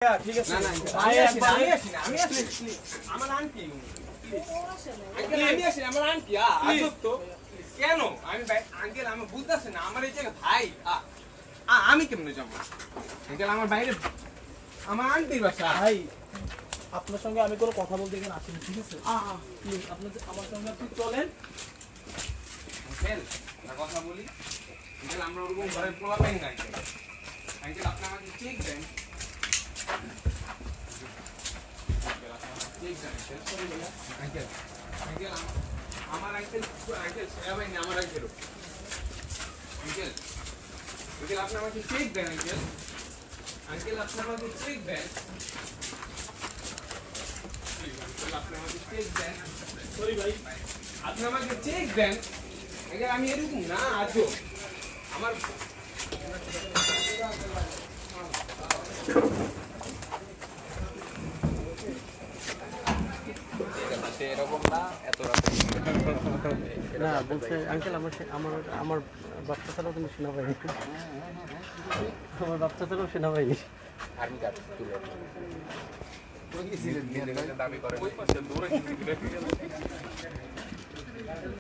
ঠিক আছে না না আমি আসি আমার আন্টি আঙ্কেল আমি আসি আমার আন্টি আজব তো কেন আমি ভাই আঙ্কেল আমি বুঝতেছি না আমার এই জায়গা ভাই আমি কেমনে যাবো আঙ্কেল আমার বাইরে আমার আন্টির বাসা ভাই আপনার সঙ্গে আমি কোনো কথা বলতে এখানে আসিনি ঠিক আছে প্লিজ আপনাদের আমার সঙ্গে আপনি চলেন আঙ্কেল একটা কথা বলি আঙ্কেল আমরা ওরকম ঘরে পোলা পাই না আঙ্কেল আপনি আমাকে চেক দেন আঙ্কেল আঙ্কেল আমার আঙ্কেল আঙ্কেল সেনাবাহিনী আমার আঙ্কেল আঙ্কেল আঙ্কেল আপনি আমাকে চেক দেন আঙ্কেল আঙ্কেল আপনি আমাকে চেক দেন আপনি আমাকে চেক দেন সরি ভাই আপনি আমাকে চেক দেন আঙ্কেল আমি এরকম না আজও আমার এরকম না এত না বলছে আঙ্কেল আমার আমার আমার বাচ্চা ছাড়াও কিন্তু সেনাবাহিনী আমার বাচ্চা ছাড়াও সেনাবাহিনী আর্মি কার্ড দাবি করে